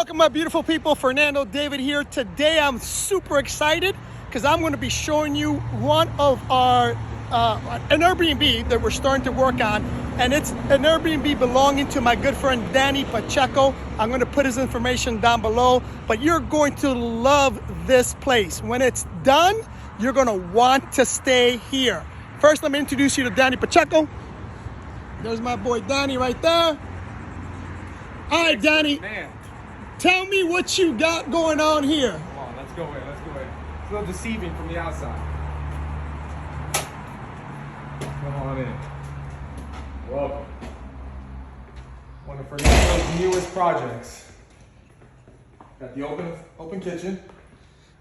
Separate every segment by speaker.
Speaker 1: Welcome, my beautiful people. Fernando David here. Today I'm super excited because I'm going to be showing you one of our an Airbnb that we're starting to work on, and it's an Airbnb belonging to my good friend Danny Pacheco. I'm going to put his information down below, but you're going to love this place. When it's done, you're going to want to stay here. First, let me introduce you to Danny Pacheco. There's my boy Danny right there. All right, Danny.
Speaker 2: Man.
Speaker 1: Tell me what you got going on here.
Speaker 2: Come on, let's go in, let's go in. It's a little deceiving from the outside. Come on in. Welcome. One of Fernando's newest projects. Got the open kitchen.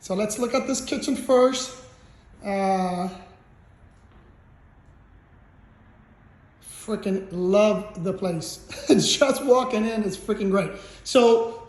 Speaker 1: So let's look at this kitchen first. Freaking love the place. Just walking in is freaking great. So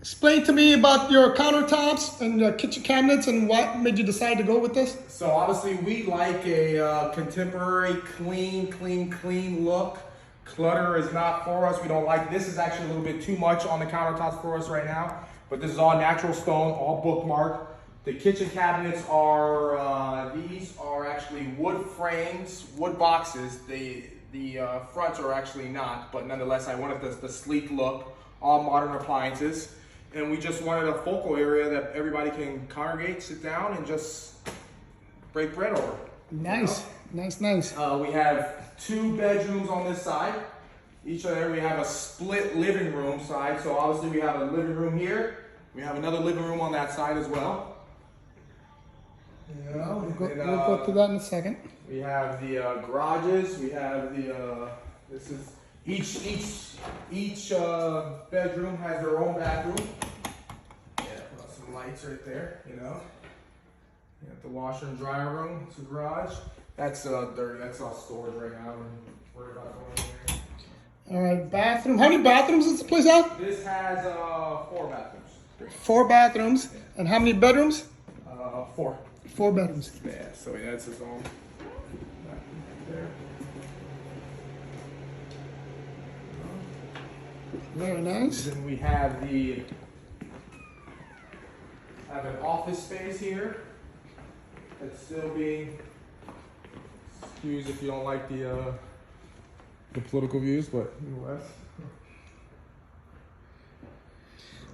Speaker 1: explain to me about your countertops and your kitchen cabinets and what made you decide to go with this.
Speaker 2: So obviously we like a contemporary, clean look. Clutter is not for us. We don't like, this is actually a little bit too much on the countertops for us right now, but this is all natural stone, all bookmarked. The kitchen cabinets are, these are actually wood frames, wood boxes. The fronts are actually not, but nonetheless, I wanted the sleek look, all modern appliances. And we just wanted a focal area that everybody can congregate, sit down, and just break bread over.
Speaker 1: Nice, you know? Nice.
Speaker 2: We have 2 bedrooms on this side. Each of them, we have a split living room side. So obviously we have a living room here. We have another living room on that side as well.
Speaker 1: Yeah, we'll go through that in a second.
Speaker 2: We have the garages. We have the this is each bedroom has their own bathroom. Yeah, put some lights right there. You know, you have the washer and dryer room. It's a garage. That's dirty. That's all storage right now. I'm worried about going in there.
Speaker 1: All right, bathroom. How many bathrooms does this place have?
Speaker 2: This has 4 bathrooms.
Speaker 1: 4 bathrooms. Yeah. And how many bedrooms?
Speaker 2: 4.
Speaker 1: 4 bedrooms.
Speaker 2: Yeah, so that's his own. There.
Speaker 1: Very nice.
Speaker 2: Then we have an office space here. That's still being excused if you don't like the political views, but nonetheless.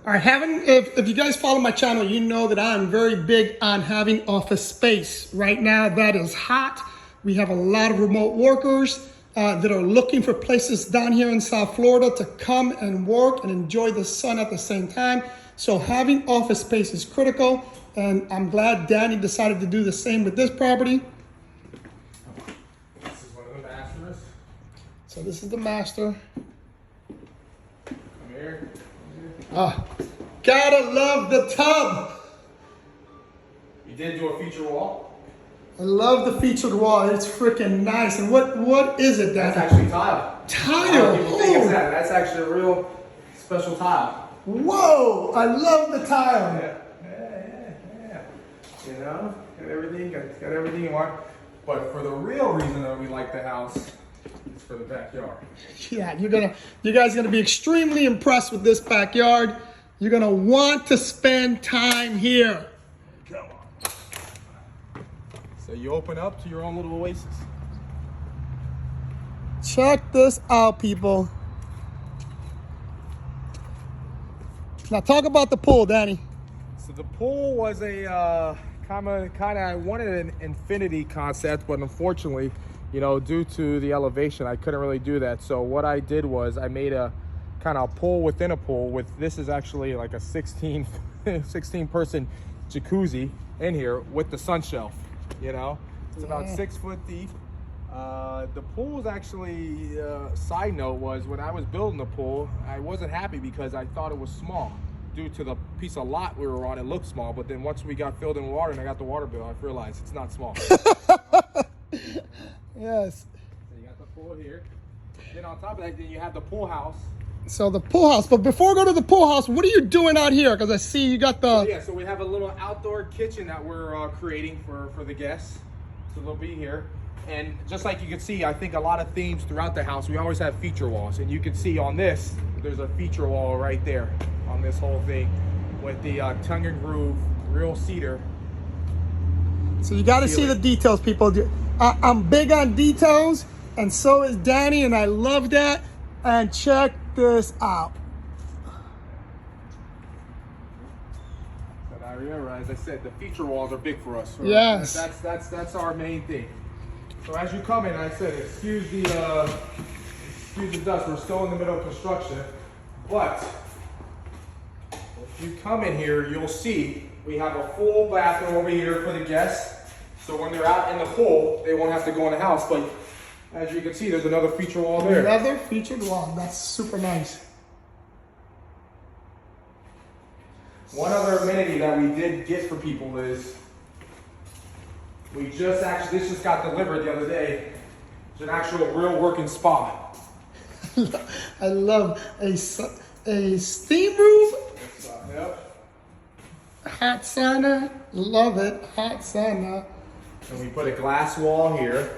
Speaker 1: All right, if you guys follow my channel, you know that I'm very big on having office space. Right now, that is hot. We have a lot of remote workers that are looking for places down here in South Florida to come and work and enjoy the sun at the same time. So having office space is critical, and I'm glad Danny decided to do the same with this property.
Speaker 2: This is one of the masters.
Speaker 1: So this is the master.
Speaker 2: Come here.
Speaker 1: Ah, gotta love the tub.
Speaker 2: You did do a feature wall.
Speaker 1: I love the featured wall. It's freaking nice. And what is it, Danny?
Speaker 2: That's actually tile.
Speaker 1: Tile.
Speaker 2: People think it's that. That's actually a real special tile.
Speaker 1: Whoa! I love the tile.
Speaker 2: Yeah. You know, got everything you want. But for the real reason that we like the house, it's for the backyard.
Speaker 1: Yeah, you guys are gonna be extremely impressed with this backyard. You're gonna want to spend time here.
Speaker 2: Come on. So you open up to your own little oasis.
Speaker 1: Check this out, people. Now talk about the pool, Danny.
Speaker 2: So the pool was a kind of I wanted an infinity concept, but unfortunately, you know, due to the elevation, I couldn't really do that. So what I did was I made a kind of pool within a pool. This is actually like a 16 person jacuzzi in here with the sun shelf. You know, it's about 6 foot deep. The pool is actually, side note was when I was building the pool, I wasn't happy because I thought it was small. Due to the piece of lot we were on, it looked small, but then once we got filled in water and I got the water bill, I realized it's not small.
Speaker 1: Yes.
Speaker 2: So you got the pool here. Then on top of that, then you have the pool house.
Speaker 1: So the pool house, but before we go to the pool house, what are you doing out here? Because I see you got the...
Speaker 2: Yeah, so we have a little outdoor kitchen that we're creating for the guests. So they'll be here. And just like you can see, I think a lot of themes throughout the house, we always have feature walls. And you can see on this, there's a feature wall right there on this whole thing with the tongue and groove real cedar.
Speaker 1: So you got to see the details, people. I'm big on details, and so is Danny, and I love that. And check this out.
Speaker 2: But I remember, as I said, the feature walls are big for us. So
Speaker 1: yes.
Speaker 2: That's our main thing. So as you come in, I said, excuse the dust. We're still in the middle of construction, but if you come in here, you'll see we have a full bathroom over here for the guests. So when they're out in the pool, they won't have to go in the house. But as you can see, there's another feature wall there.
Speaker 1: Another featured wall. That's super nice.
Speaker 2: One other amenity that we did get for people is this just got delivered the other day. It's an actual real working spa.
Speaker 1: I love a steam room.
Speaker 2: Yep.
Speaker 1: Hot sauna. Love it. Hot sauna.
Speaker 2: And we put a glass wall here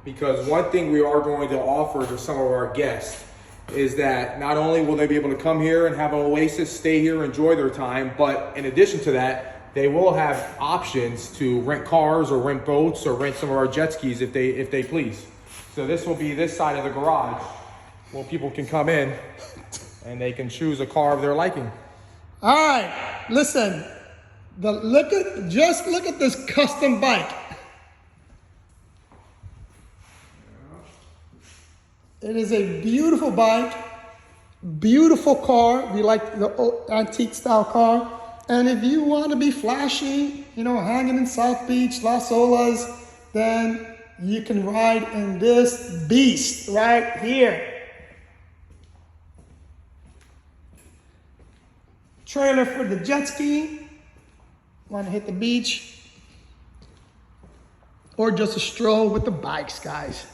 Speaker 2: because one thing we are going to offer to some of our guests is that not only will they be able to come here and have an oasis, stay here, enjoy their time, but in addition to that, they will have options to rent cars or rent boats or rent some of our jet skis if they please. So this will be this side of the garage where people can come in and they can choose a car of their liking.
Speaker 1: All right, listen. Just look at this custom bike. It is a beautiful bike, beautiful car. We like the old antique style car. And if you want to be flashy, hanging in South Beach, Las Olas, then you can ride in this beast right here. Trailer for the jet ski. Want to hit the beach. Or just a stroll with the bikes, guys.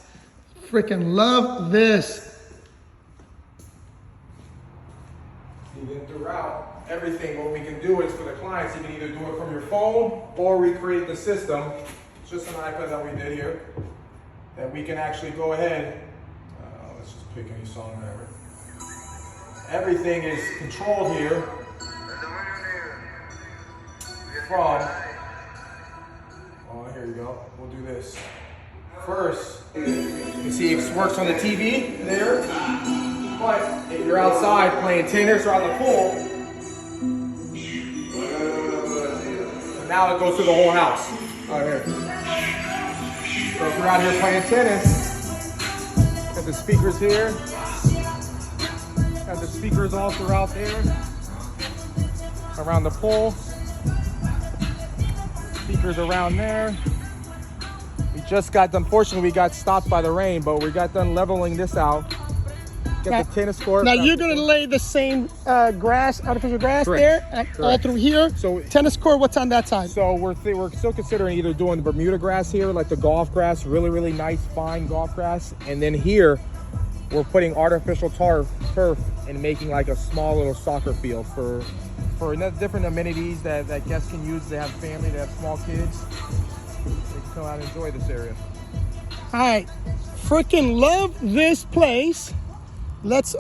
Speaker 1: Freaking love this.
Speaker 2: Even throughout everything, what we can do is for the clients, you can either do it from your phone or recreate the system. It's just an iPad that we did here. That we can actually go ahead. Let's just pick any song, whatever. Everything is controlled here from, here you go. We'll do this. First, you can see it works on the TV there, but if you're outside playing tennis or on the pool, so now it goes through the whole house. Right here. So if you're out here playing tennis, got the speakers here, got the speakers all throughout there, around the pool, speakers around there. Unfortunately, we got stopped by the rain, but we got done leveling this out. Got the tennis court.
Speaker 1: Now you're going to lay the same artificial grass there, all through here. So tennis court, what's on that side?
Speaker 2: So we're still considering either doing the Bermuda grass here, like the golf grass, really, really nice, fine golf grass. And then here, we're putting artificial turf and making like a small little soccer field for different amenities that guests can use. They have family, they have small kids. They can come out and enjoy this area.
Speaker 1: All right, freaking love this place. It's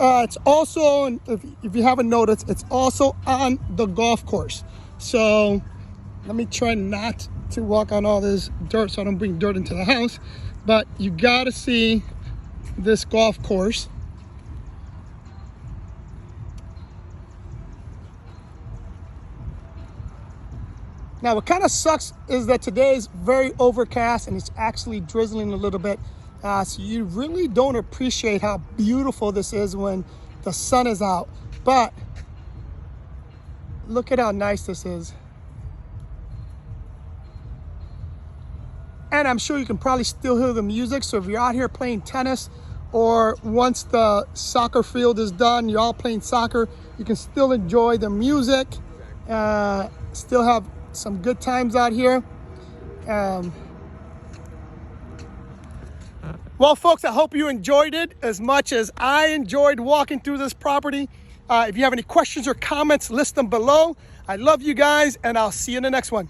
Speaker 1: also, if you haven't noticed, it's also on the golf course. So let me try not to walk on all this dirt so I don't bring dirt into the house. But you gotta see this golf course. Now, what kind of sucks is that today is very overcast and it's actually drizzling a little bit. So you really don't appreciate how beautiful this is when the sun is out. But look at how nice this is. And I'm sure you can probably still hear the music. So if you're out here playing tennis, or once the soccer field is done, you're all playing soccer, you can still enjoy the music, still have some good times out here. Well, folks, I hope you enjoyed it as much as I enjoyed walking through this property. If you have any questions or comments, list them below. I love you guys, and I'll see you in the next one.